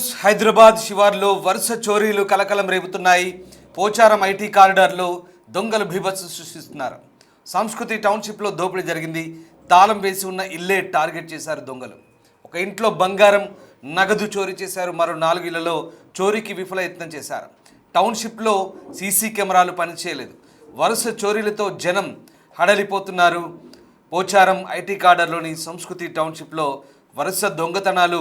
News. Hyderabad శివార్లో వరుస చోరీలు కలకలం రేపుతున్నాయి. Pocharam IT కారిడార్లో దొంగలు బీభత్సం సృష్టిస్తున్నారు. సంస్కృతి టౌన్షిప్లో దోపిడీ జరిగింది. తాళం వేసి ఉన్న ఇల్లే టార్గెట్ చేశారు దొంగలు. ఒక ఇంట్లో బంగారం, నగదు చోరీ చేశారు. మరో 4 ఇళ్లలో చోరీకి విఫల యత్నం చేశారు. టౌన్షిప్లో సీసీ కెమెరాలు పనిచేయలేదు. వరుస చోరీలతో జనం హడలిపోతున్నారు. పోచారం ఐటీ కారిడార్లోని సంస్కృతి టౌన్షిప్లో వరుస దొంగతనాలు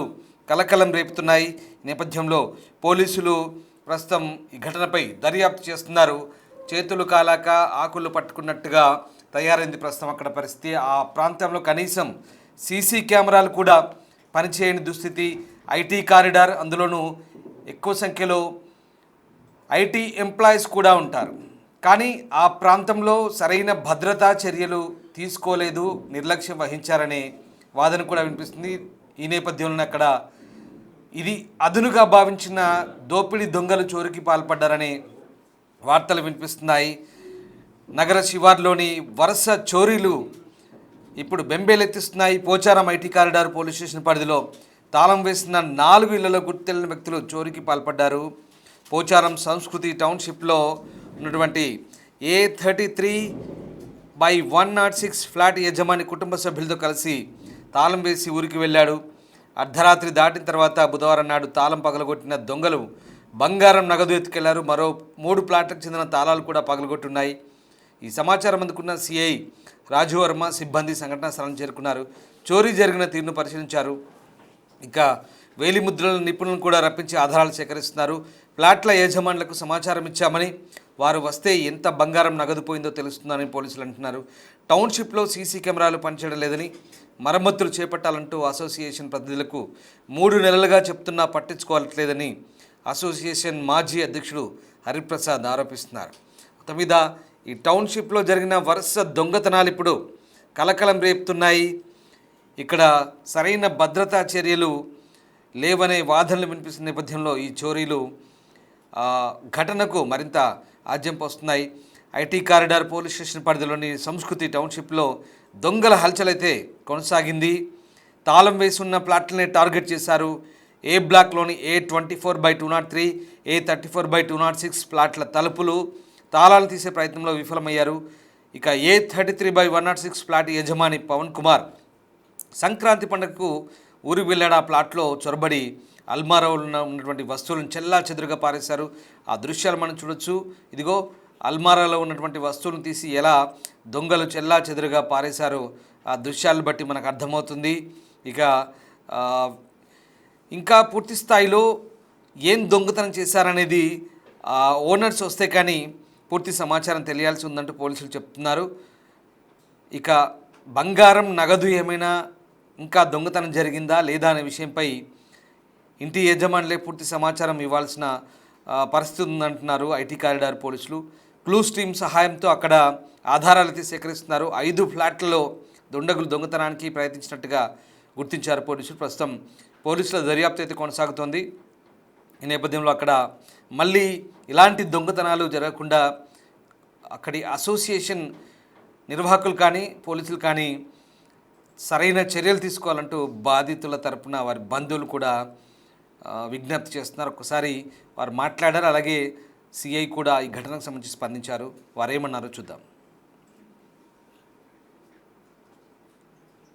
కలకలం రేపుతున్నాయి. ఈ నేపథ్యంలో పోలీసులు ప్రస్తుతం ఈ ఘటనపై దర్యాప్తు చేస్తున్నారు. చేతులు కాలాక ఆకులు పట్టుకున్నట్టుగా తయారైంది ప్రస్తుతం అక్కడ పరిస్థితి. ఆ ప్రాంతంలో కనీసం సీసీ కెమెరాలు కూడా పనిచేయని దుస్థితి. ఐటీ కారిడార్, అందులోనూ ఎక్కువ సంఖ్యలో ఐటీ ఎంప్లాయీస్ కూడా ఉంటారు. కానీ ఆ ప్రాంతంలో సరైన భద్రతా చర్యలు తీసుకోలేదు, నిర్లక్ష్యం వహించారనే వాదన కూడా వినిపిస్తుంది. ఈ నేపథ్యంలో అక్కడ ఇది అదునుగా భావించిన దోపిడీ దొంగలు చోరీకి పాల్పడ్డారనే వార్తలు వినిపిస్తున్నాయి. నగర శివార్లోని వరుస చోరీలు ఇప్పుడు బెంబేలెత్తిస్తున్నాయి. Pocharam IT corridor police station పరిధిలో తాళం వేసిన 4 ఇళ్లలో గుర్తు తెలియని వ్యక్తులు చోరీకి పాల్పడ్డారు. పోచారం సంస్కృతి టౌన్షిప్లో ఉన్నటువంటి A33/106 ఫ్లాట్ యజమాని కుటుంబ సభ్యులతో కలిసి తాళం వేసి ఊరికి వెళ్ళాడు. అర్ధరాత్రి దాటిన తర్వాత బుధవారం నాడు తాళం పగలగొట్టిన దొంగలు బంగారం, నగదు ఎత్తుకెళ్లారు. మరో 3 ప్లాట్లకు చెందిన తాళాలు కూడా పగలగొట్టున్నాయి. ఈ సమాచారం అందుకున్న సిఐ రాజువర్మ సిబ్బంది సంఘటనా స్థలం చేరుకున్నారు. చోరీ జరిగిన తీరును పరిశీలించారు. ఇక వేలిముద్రల నిపుణులను కూడా రప్పించి ఆధారాలు సేకరిస్తున్నారు. ప్లాట్ల యజమానులకు సమాచారం ఇచ్చామని, వారు వస్తే ఎంత బంగారం, నగదు పోయిందో తెలుస్తుందని పోలీసులు అంటున్నారు. టౌన్షిప్లో సీసీ కెమెరాలు పనిచేయడం లేదని, మరమ్మతులు చేపట్టాలంటూ అసోసియేషన్ ప్రతినిధులకు 3 నెలలుగా చెప్తున్నా పట్టించుకోవట్లేదని అసోసియేషన్ మాజీ అధ్యక్షుడు హరిప్రసాద్ ఆరోపిస్తున్నారు. మొత్తం మీద ఈ టౌన్షిప్లో జరిగిన వరుస దొంగతనాలు ఇప్పుడు కలకలం రేపుతున్నాయి. ఇక్కడ సరైన భద్రతా చర్యలు లేవనే వాదనలు వినిపిస్తున్న నేపథ్యంలో ఈ చోరీలు ఘటనకు మరింత ఆజ్యం పోస్తున్నాయి. ఐటీ కారిడార్ పోలీస్ స్టేషన్ పరిధిలోని సంస్కృతి టౌన్షిప్లో దొంగల హల్చలైతే కొనసాగింది. తాళం వేసి ఉన్న ప్లాట్లనే టార్గెట్ చేశారు. ఏ బ్లాక్లోని A24/203, A34/206 ప్లాట్ల తలుపులు, తాళాలు తీసే ప్రయత్నంలో విఫలమయ్యారు. ఇక A33/106 ప్లాట్ యజమాని పవన్ కుమార్ సంక్రాంతి పండుగకు ఊరికి వెళ్ళాడు. ఆ ప్లాట్లో చొరబడి అల్మారాలో ఉన్నటువంటి వస్తువులను చెల్లా చెదురుగా పారేశారు. ఆ దృశ్యాలు మనం చూడొచ్చు. ఇదిగో అల్మారాలో ఉన్నటువంటి వస్తువులను తీసి ఎలా దొంగలు చెల్లా చెదురుగా పారేశారో ఆ దృశ్యాలను బట్టి మనకు అర్థమవుతుంది. ఇక ఇంకా పూర్తి స్థాయిలో ఏం దొంగతనం చేశారనేది ఓనర్స్ వస్తే కానీ పూర్తి సమాచారం తెలియాల్సి ఉందంటూ పోలీసులు చెప్తున్నారు. ఇక బంగారం, నగదు ఏమైనా ఇంకా దొంగతనం జరిగిందా లేదా అనే విషయంపై ఇంటి యజమానులే పూర్తి సమాచారం ఇవ్వాల్సిన పరిస్థితి ఉందంటున్నారు ఐటీ కారిడార్ పోలీసులు. క్లూస్ టీమ్ సహాయంతో అక్కడ ఆధారాలు అయితే సేకరిస్తున్నారు. 5 ఫ్లాట్లలో దుండగులు దొంగతనానికి ప్రయత్నించినట్టుగా గుర్తించారు పోలీసులు. ప్రస్తుతం పోలీసుల దర్యాప్తు అయితే కొనసాగుతోంది. ఈ నేపథ్యంలో అక్కడ మళ్ళీ ఇలాంటి దొంగతనాలు జరగకుండా అక్కడి అసోసియేషన్ నిర్వాహకులు కానీ పోలీసులు కానీ సరైన చర్యలు తీసుకోవాలంటూ బాధితుల తరపున వారి బంధువులు కూడా విజ్ఞప్తి చేస్తున్నారు. ఒకసారి వారు మాట్లాడారు. అలాగే సిఐ కూడా ఈ ఘటనకు సంబంధించి స్పందించారు. వారేమన్నారో చూద్దాం.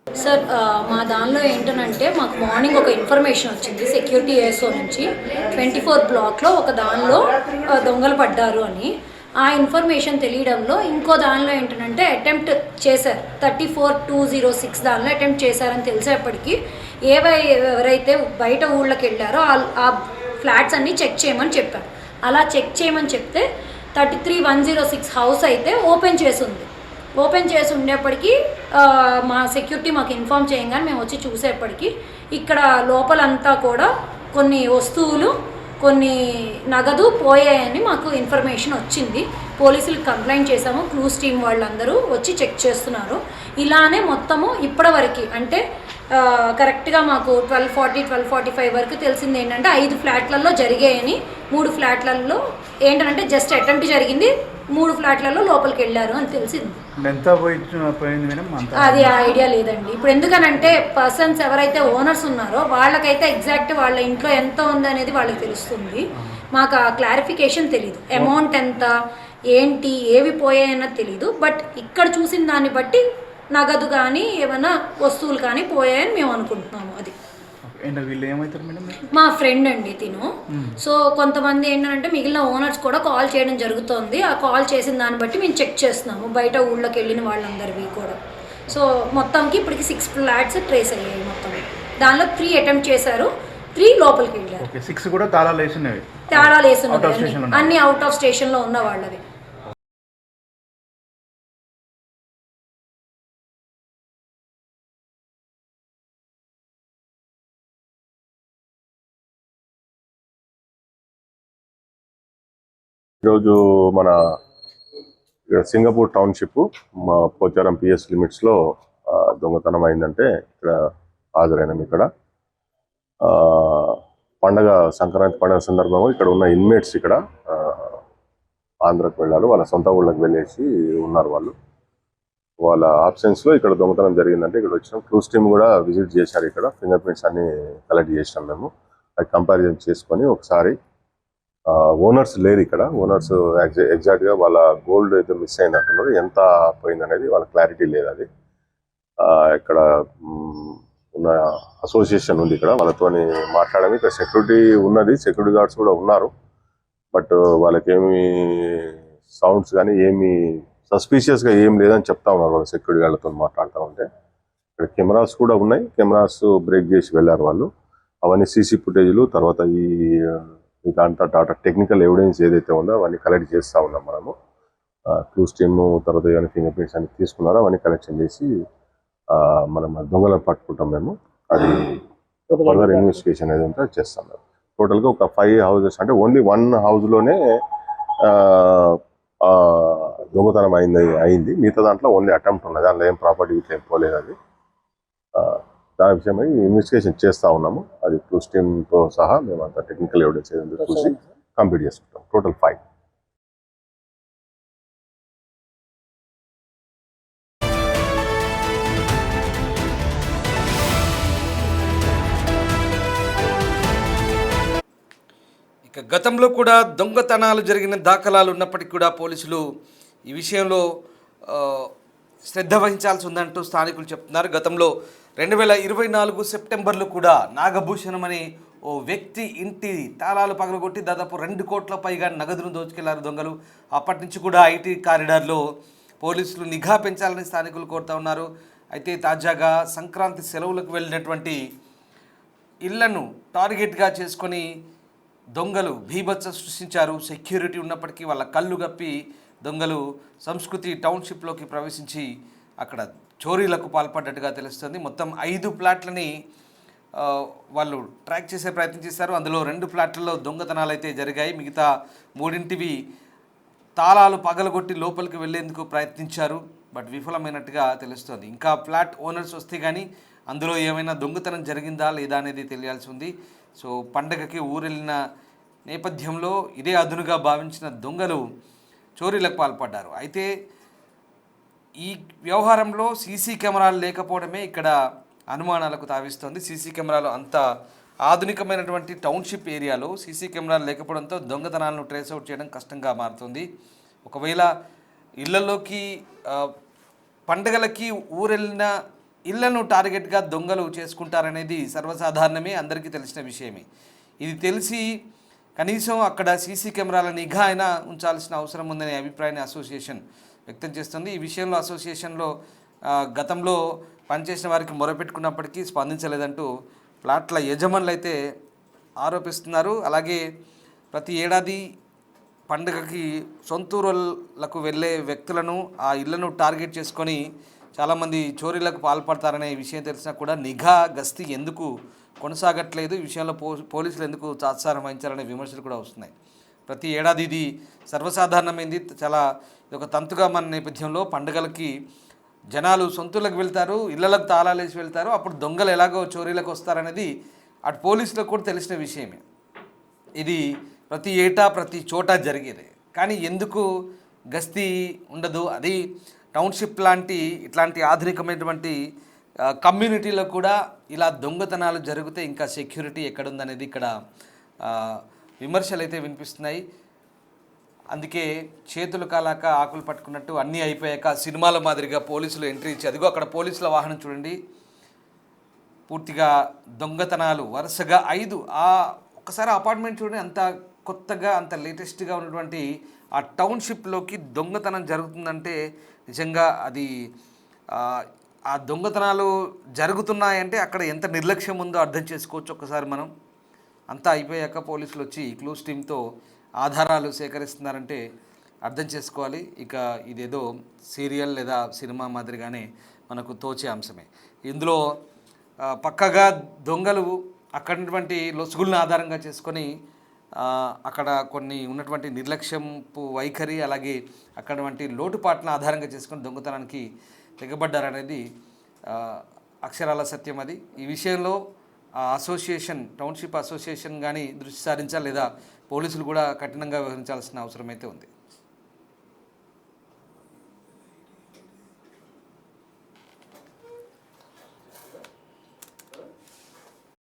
సార్, మా దానిలో ఏంటనంటే మాకు మార్నింగ్ ఒక ఇన్ఫర్మేషన్ వచ్చింది సెక్యూరిటీ ఏఎస్ఓ నుంచి. 24 బ్లాక్లో ఒక దానిలో దొంగలు పడ్డారు అని. ఆ ఇన్ఫర్మేషన్ తెలియడంలో ఇంకో దానిలో ఏంటంటే అటెంప్ట్ చేశారు. 34/206 దానిలో అటెంప్ట్ చేశారని తెలిసేప్పటికీ ఎవరైతే బయట ఊళ్ళకి వెళ్ళారో ఆ ఫ్లాట్స్ అన్నీ చెక్ చేయమని చెప్పారు. అలా చెక్ చేయమని చెప్తే 33/106 హౌస్ అయితే ఓపెన్ చేసి ఉండేప్పటికీ మా సెక్యూరిటీ మాకు ఇన్ఫామ్ చేయగానే మేము వచ్చి చూసేప్పటికీ ఇక్కడ లోపలంతా కూడా కొన్ని వస్తువులు, కొన్ని నగదు పోయాయని మాకు ఇన్ఫర్మేషన్ వచ్చింది. పోలీసులకు కంప్లైంట్ చేశాము. క్లూస్ టీమ్ వాళ్ళందరూ వచ్చి చెక్ చేస్తున్నారు. ఇలానే మొత్తము ఇప్పటివరకు అంటే కరెక్ట్గా మాకు 12:40, 12:45 వరకు తెలిసింది ఏంటంటే 5 ఫ్లాట్లలో జరిగాయని. 3 ఫ్లాట్లలో ఏంటంటే జస్ట్ అటెంప్ట్ జరిగింది, 3 ఫ్లాట్లలో లోపలికి వెళ్ళారు అని తెలిసింది. ఎంత పోయింది మేడం? అది ఐడియా లేదండి. ఇప్పుడు ఎందుకనంటే పర్సన్స్ ఎవరైతే ఓనర్స్ ఉన్నారో వాళ్ళకైతే ఎగ్జాక్ట్ వాళ్ళ ఇంట్లో ఎంత ఉందనేది వాళ్ళకి తెలుస్తుంది. మాకు ఆ క్లారిఫికేషన్ తెలీదు, అమౌంట్ ఎంత ఏంటి ఏవి పోయాయన్నది తెలీదు. బట్ ఇక్కడ చూసిన దాన్ని బట్టి నగదు కానీ ఏమైనా వస్తువులు కానీ పోయాయని మేము అనుకుంటున్నాము. అది వీళ్ళు ఏమవుతారు మేడం? మా ఫ్రెండ్ అండి తిను. సో కొంతమంది ఏంటంటే మిగిలిన ఓనర్స్ కూడా కాల్ చేయడం జరుగుతుంది. ఆ కాల్ చేసిన దాన్ని బట్టి మేము చెక్ చేస్తున్నాము బయట ఊళ్ళోకి వెళ్ళిన వాళ్ళందరివి కూడా. సో మొత్తంకి ఇప్పటికి 6 ఫ్లాట్స్ ట్రేస్ అయ్యాయి. మొత్తం దానిలో 3 అటెంప్ట్ చేశారు, 3 లోపలికి వెళ్ళారు. 6 కూడా తాళాలు వేసినవి, అన్ని అవుట్ ఆఫ్ స్టేషన్లో ఉన్న వాళ్ళవి. ఈరోజు మన సింగపూర్ టౌన్షిప్ మా పోచారం పిఎస్ లిమిట్స్లో దొంగతనం అయిందంటే ఇక్కడ హాజరైనాం. ఇక్కడ సంక్రాంతి పండుగ సందర్భంగా ఇక్కడ ఉన్న ఇన్మేట్స్ ఇక్కడ ఆంధ్రకు వెళ్ళారు, వాళ్ళ సొంత ఊళ్ళకి వెళ్ళేసి ఉన్నారు. వాళ్ళ ఆబ్సెన్స్లో ఇక్కడ దొంగతనం జరిగిందంటే ఇక్కడ వచ్చినాం. క్లూస్ టీమ్ కూడా విజిట్ చేశారు. ఇక్కడ ఫింగర్ ప్రింట్స్ అన్ని కలెక్ట్ చేసినాం మేము. అది కంపారిజన్ చేసుకొని ఒకసారి ఓనర్స్ లేరు ఇక్కడ. ఓనర్స్ ఎగ్జాక్ట్గా వాళ్ళ గోల్డ్ అయితే మిస్ అయిందంటున్నారు, ఎంత పోయిందనేది వాళ్ళ క్లారిటీ లేదు. అది ఇక్కడ ఉన్న అసోసియేషన్ ఉంది, ఇక్కడ వాళ్ళతోని మాట్లాడము. ఇక్కడ సెక్యూరిటీ ఉన్నది, సెక్యూరిటీ గార్డ్స్ కూడా ఉన్నారు. బట్ వాళ్ళకేమి సౌండ్స్ కానీ ఏమి సస్పీషియస్గా ఏం లేదని చెప్తా ఉన్నారు వాళ్ళు సెక్యూరిటీ గార్డ్లతో మాట్లాడుతూ ఉంటే. ఇక్కడ కెమెరాస్ కూడా ఉన్నాయి, కెమెరాస్ బ్రేక్ చేసి వెళ్ళారు వాళ్ళు. అవన్నీ సీసీ ఫుటేజ్లు, తర్వాత దాంట్లో డాటా టెక్నికల్ ఎవిడెన్స్ ఏదైతే ఉందో అవన్నీ కలెక్ట్ చేస్తూ ఉన్నాం మనము. క్లూస్ టీమ్ తర్వాత ఏమైనా ఫింగర్ ప్రింట్స్ అన్ని తీసుకున్నారో అవన్నీ కలెక్షన్ చేసి మనం దొంగలను పట్టుకుంటాం మేము. అది ఫర్దర్ ఇన్వెస్టిగేషన్ ఏది ఉంటే చేస్తాం మేము. టోటల్గా ఒక 5 houses అంటే ఓన్లీ 1 houseలోనే దొంగతనం అయింది. మిగతా దాంట్లో ఓన్లీ అటెంప్ట్ ఉన్నది, దాంట్లో ఏం ప్రాపర్టీ ఇట్లా ఏం పోలేదు. అది దాని విషయమై ఇన్వెస్టిగేషన్ చేస్తూ ఉన్నాము. అది క్లూస్ టీమ్తో సహా మేము అంత టెక్నికల్ ఎవిడెన్స్ ఏదైతే చూసి కంప్లీట్ చేసుకుంటాం. టోటల్ 5. ఇక గతంలో కూడా దొంగతనాలు జరిగిన దాఖలాలు ఉన్నప్పటికీ కూడా పోలీసులు ఈ విషయంలో శ్రద్ధ వహించాల్సి ఉందంటూ స్థానికులు చెప్తున్నారు. గతంలో 2024 సెప్టెంబర్లో కూడా నాగభూషణం అనే ఓ వ్యక్తి ఇంటి తాళాలు పగలగొట్టి దాదాపు 2 కోట్ల పైగా నగదును దోచుకెళ్లారు దొంగలు. అప్పటి నుంచి కూడా ఐటీ కారిడార్లో పోలీసులు నిఘా పెంచాలని స్థానికులు కోరుతూ ఉన్నారు. అయితే తాజాగా సంక్రాంతి సెలవులకు వెళ్ళినటువంటి ఇళ్లను టార్గెట్గా చేసుకొని దొంగలు భీభత్సం సృష్టించారు. సెక్యూరిటీ ఉన్నప్పటికీ వాళ్ళ కళ్ళు గప్పి దొంగలు సంస్కృతి టౌన్షిప్లోకి ప్రవేశించి అక్కడ చోరీలకు పాల్పడ్డట్టుగా తెలుస్తుంది. మొత్తం 5 ఫ్లాట్లని వాళ్ళు ట్రాక్ చేసే ప్రయత్నం చేశారు. అందులో 2 ఫ్లాట్లలో దొంగతనాలు అయితే జరిగాయి. మిగతా 3 తాళాలు పగలగొట్టి లోపలికి వెళ్లేందుకు ప్రయత్నించారు, బట్ విఫలమైనట్టుగా తెలుస్తుంది. ఇంకా ఫ్లాట్ ఓనర్స్ వస్తే కానీ అందులో ఏమైనా దొంగతనం జరిగిందా లేదా అనేది తెలియాల్సి ఉంది. సో పండగకి ఊరెళ్ళిన నేపథ్యంలో ఇదే అదునుగా భావించిన దొంగలు చోరీలకు పాల్పడ్డారు. అయితే ఈ వ్యవహారంలో సీసీ కెమెరాలు లేకపోవడమే ఇక్కడ అనుమానాలకు తావిస్తోంది. సీసీ కెమెరాలు అంత ఆధునికమైనటువంటి టౌన్షిప్ ఏరియాలో సీసీ కెమెరాలు లేకపోవడంతో దొంగతనాలను ట్రేస్ అవుట్ చేయడం కష్టంగా మారుతుంది. ఒకవేళ ఇళ్లలోకి పండగలకి ఊరెళ్ళిన ఇళ్లను టార్గెట్గా దొంగలు చేసుకుంటారనేది సర్వసాధారణమే, అందరికీ తెలిసిన విషయమే. ఇది తెలిసి కనీసం అక్కడ సీసీ కెమెరాల నిఘా అయినా ఉంచాల్సిన అవసరం ఉందనే అభిప్రాయాన్ని అసోసియేషన్ వ్యక్తం చేస్తుంది. ఈ విషయంలో అసోసియేషన్లో గతంలో పనిచేసిన వారికి మొరపెట్టుకున్నప్పటికీ స్పందించలేదంటూ ఫ్లాట్ల యజమానులు అయితే ఆరోపిస్తున్నారు. అలాగే ప్రతి ఏడాది పండుగకి సొంతూరులకు వెళ్ళే వ్యక్తులను ఆ ఇళ్లను టార్గెట్ చేసుకొని చాలామంది చోరీలకు పాల్పడతారనే విషయం తెలిసినా కూడా నిఘా గస్తీ ఎందుకు కొనసాగట్లేదు, ఈ విషయంలో పోలీసులు ఎందుకు తాత్సారం వహించాలనే విమర్శలు కూడా వస్తున్నాయి. ప్రతి ఏడాది ఇది సర్వసాధారణమైంది, చాలా ఒక తంతుగా మన నేపథ్యంలో పండుగలకి జనాలు సొంతూళ్ళకి వెళ్తారు, ఇళ్లకు తాళాలు వేసి వెళ్తారు, అప్పుడు దొంగలు ఎలాగో చోరీలకు వస్తారనేది అటు పోలీసులకు కూడా తెలిసిన విషయమే. ఇది ప్రతి ఏటా ప్రతి చోట జరిగేది. కానీ ఎందుకు గస్తీ ఉండదు. అది టౌన్షిప్ లాంటి ఇట్లాంటి ఆధునికమైనటువంటి కమ్యూనిటీలో కూడా ఇలా దొంగతనాలు జరిగితే ఇంకా సెక్యూరిటీ ఎక్కడుందనేది ఇక్కడ విమర్శలు అయితే వినిపిస్తున్నాయి. అందుకే చేతులు కాలాక ఆకులు పట్టుకున్నట్టు అన్నీ అయిపోయాక సినిమాల మాదిరిగా పోలీసులు ఎంట్రీ ఇచ్చి, అదిగో అక్కడ పోలీసుల వాహనం చూడండి, పూర్తిగా దొంగతనాలు వరుసగా 5. ఒక్కసారి అపార్ట్మెంట్ చూడండి, అంత కొత్తగా అంత లేటెస్ట్గా ఉన్నటువంటి ఆ టౌన్షిప్లోకి దొంగతనం జరుగుతుందంటే నిజంగా అది ఆ దొంగతనాలు జరుగుతున్నాయంటే అక్కడ ఎంత నిర్లక్ష్యం ఉందో అర్థం చేసుకోవచ్చు. ఒక్కసారి మనం అంతా అయిపోయాక పోలీసులు వచ్చి క్లూస్ టీంతో ఆధారాలు సేకరిస్తున్నారంటే అర్థం చేసుకోవాలి. ఇక ఇదేదో సీరియల్ లేదా సినిమా మాదిరిగానే మనకు తోచే అంశమే. ఇందులో పక్కగా దొంగలు అక్కడటువంటి లొసుగులను ఆధారంగా చేసుకొని అక్కడ కొన్ని ఉన్నటువంటి నిర్లక్ష్యంపు వైఖరి, అలాగే అక్కడటువంటి లోటుపాట్లను ఆధారంగా చేసుకొని దొంగతనానికి తెగబడ్డారనేది అక్షరాల సత్యం. అది ఈ విషయంలో అసోసియేషన్, టౌన్షిప్ అసోసియేషన్ కానీ దృష్టి సారించాలి, లేదా పోలీసులు కూడా కఠినంగా వ్యవహరించాల్సిన అవసరం అయితే ఉంది.